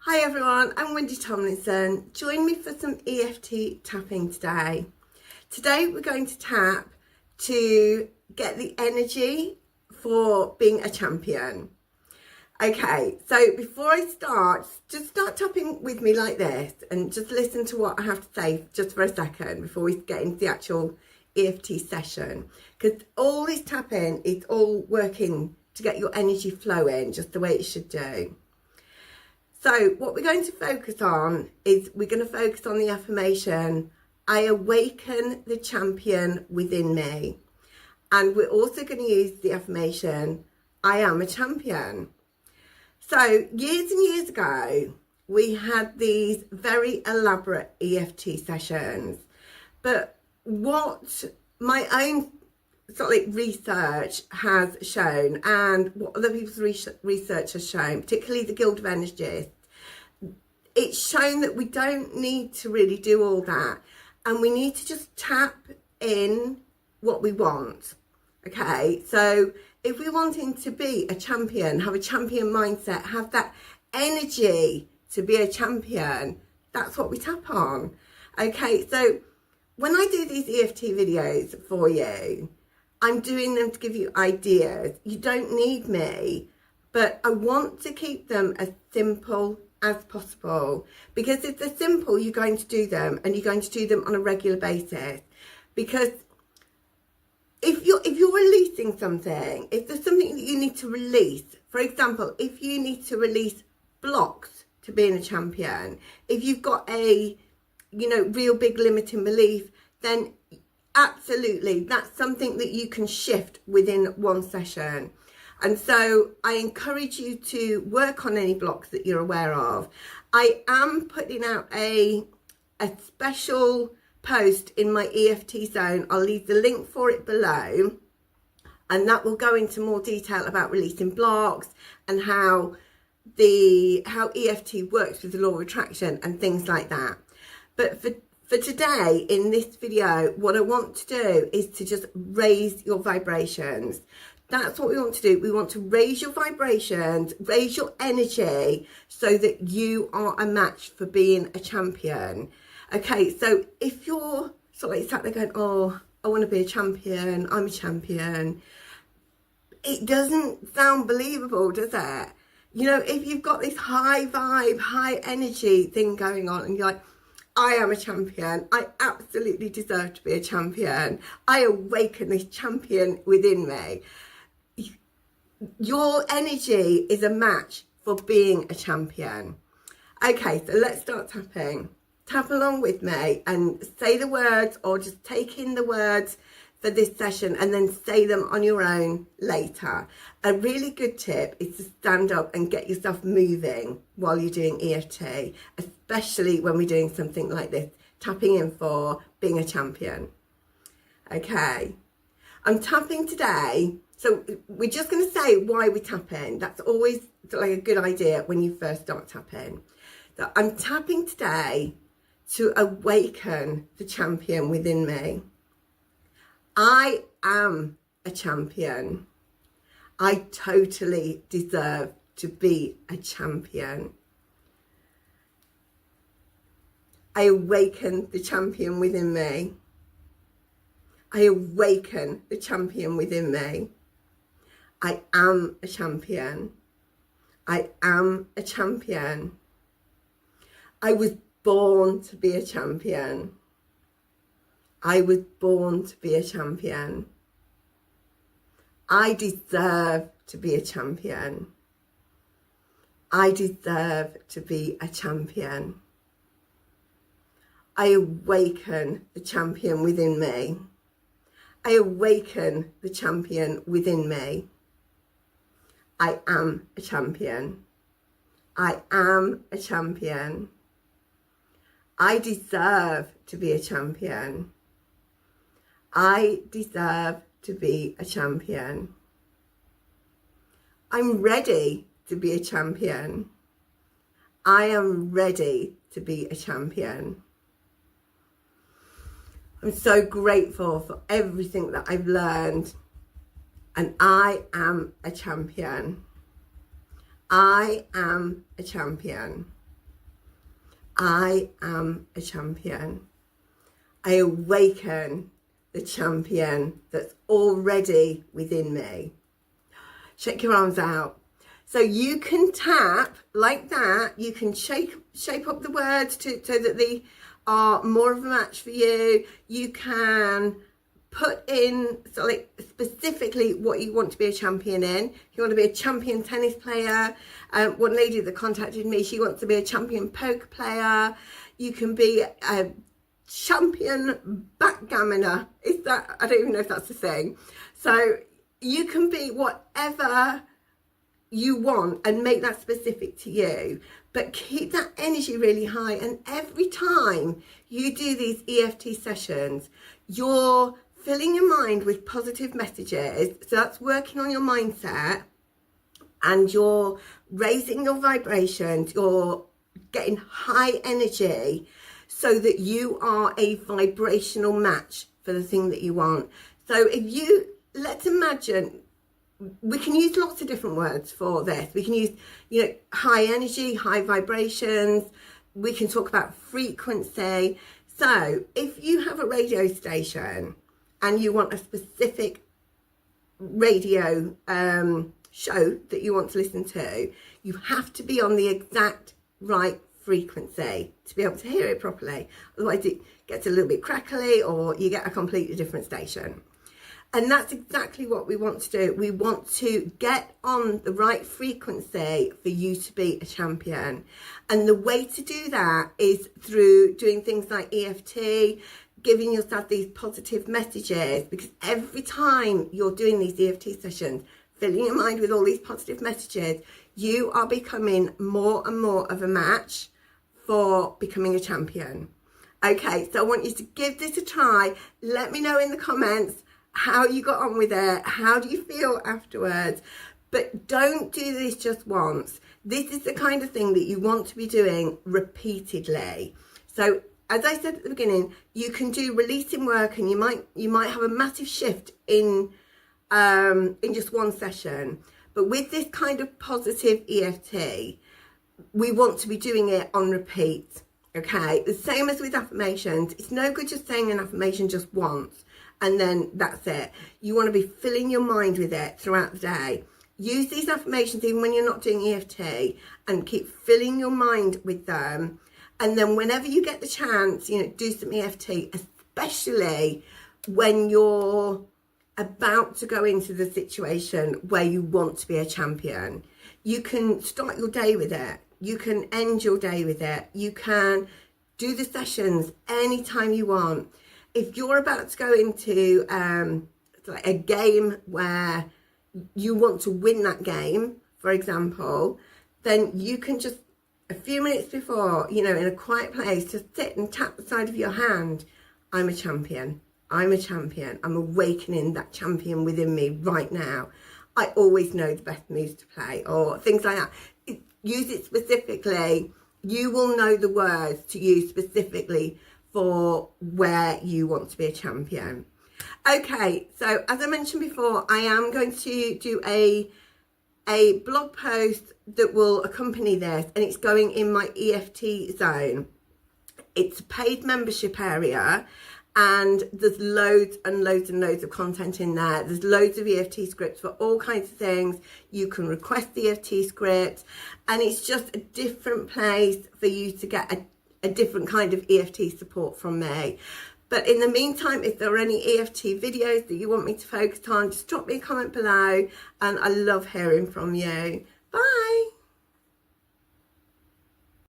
Hi everyone, I'm Wendy Tomlinson. Join me for some EFT tapping today. Today we're going to tap to get the energy for being a champion. Okay, so before I start, just start tapping with me like this and just listen to what I have to say just for a second before we get into the actual EFT session. Because all this tapping is all working to get your energy flowing just the way it should do. So what we're going to focus on is we're going to focus on the affirmation, I awaken the champion within me. And we're also going to use the affirmation, I am a champion. So years and years ago, we had these very elaborate EFT sessions. But what my own research has shown, and what other people's research has shown, particularly the Guild of Energists, it's shown that we don't need to really do all that, and we need to just tap in what we want. Okay, so if we're wanting to be a champion, have a champion mindset, have that energy to be a champion, that's what we tap on. Okay, so when I do these EFT videos for you, I'm doing them to give you ideas. You don't need me, but I want to keep them as simple as possible, because if they're simple, you're going to do them, and you're going to do them on a regular basis. Because if you're releasing something, if there's something that you need to release, for example, if you need to release blocks to being a champion, if you've got a real big limiting belief, then absolutely that's something that you can shift within one session. And so I encourage you to work on any blocks that you're aware of. I am putting out a special post in my EFT zone. I'll leave the link for it below, and that will go into more detail about releasing blocks and how EFT works with the law of attraction and things like that. But for today, in this video, what I want to do is to just raise your vibrations. That's what we want to do. We want to raise your vibrations, raise your energy, so that you are a match for being a champion. Okay, so if you're sat there going, oh, I want to be a champion, I'm a champion, it doesn't sound believable, does it? If you've got this high vibe, high energy thing going on, and you're like, I am a champion, I absolutely deserve to be a champion, I awaken this champion within me. Your energy is a match for being a champion. Okay, so let's start tapping. Tap along with me and say the words, or just take in the words for this session and then say them on your own later. A really good tip is to stand up and get yourself moving while you're doing EFT, especially when we're doing something like this, tapping in for being a champion. Okay, I'm tapping today. So we're just going to say why we're tapping. That's always a good idea when you first start tapping. So I'm tapping today to awaken the champion within me. I am a champion. I totally deserve to be a champion. I awaken the champion within me. I awaken the champion within me. I am a champion. I am a champion. I was born to be a champion. I was born to be a champion. I deserve to be a champion. I deserve to be a champion. I awaken the champion within me. I awaken the champion within me. I am a champion. I am a champion. I deserve to be a champion. I deserve to be a champion. I'm ready to be a champion. I am ready to be a champion. I'm so grateful for everything that I've learned, and I am a champion. I am a champion. I am a champion. I awaken the champion that's already within me. Shake your arms out. So you can tap like that. You can shape up the words so that they are more of a match for you. You can put in specifically what you want to be a champion in. If you want to be a champion tennis player, one lady that contacted me, she wants to be a champion poker player. You can be a champion backgammoner. Is that, I don't even know if that's a thing. So you can be whatever you want and make that specific to you, but keep that energy really high. And every time you do these EFT sessions, you're filling your mind with positive messages. So that's working on your mindset, and you're raising your vibrations, you're getting high energy so that you are a vibrational match for the thing that you want. So if you, let's imagine, we can use lots of different words for this. We can use, high energy, high vibrations. We can talk about frequency. So if you have a radio station and you want a specific radio show that you want to listen to, you have to be on the exact right frequency to be able to hear it properly. Otherwise it gets a little bit crackly or you get a completely different station. And that's exactly what we want to do. We want to get on the right frequency for you to be a champion. And the way to do that is through doing things like EFT, giving yourself these positive messages, because every time you're doing these EFT sessions, filling your mind with all these positive messages, you are becoming more and more of a match for becoming a champion. Okay, so I want you to give this a try. Let me know in the comments how you got on with it. How do you feel afterwards? But don't do this just once. This is the kind of thing that you want to be doing repeatedly. So as I said at the beginning, you can do releasing work, and you might have a massive shift in just one session. But with this kind of positive EFT, we want to be doing it on repeat. Okay, the same as with affirmations. It's no good just saying an affirmation just once and then that's it. You want to be filling your mind with it throughout the day. Use these affirmations even when you're not doing EFT, and keep filling your mind with them. And then whenever you get the chance, do some EFT, especially when you're about to go into the situation where you want to be a champion. You can start your day with it. You can end your day with it. You can do the sessions anytime you want. If you're about to go into like a game where you want to win that game, for example, then you can just a few minutes before, in a quiet place, just sit and tap the side of your hand. I'm a champion. I'm a champion. I'm awakening that champion within me right now. I always know the best moves to play, or things like that. Use it specifically. You will know the words to use specifically for where you want to be a champion. Okay, so as I mentioned before, I am going to do a blog post that will accompany this, and it's going in my EFT zone. It's a paid membership area, and there's loads and loads and loads of content in there. There's loads of EFT scripts for all kinds of things. You can request the EFT scripts, and it's just a different place for you to get a different kind of EFT support from me. But in the meantime, if there are any EFT videos that you want me to focus on, just drop me a comment below, and I love hearing from you.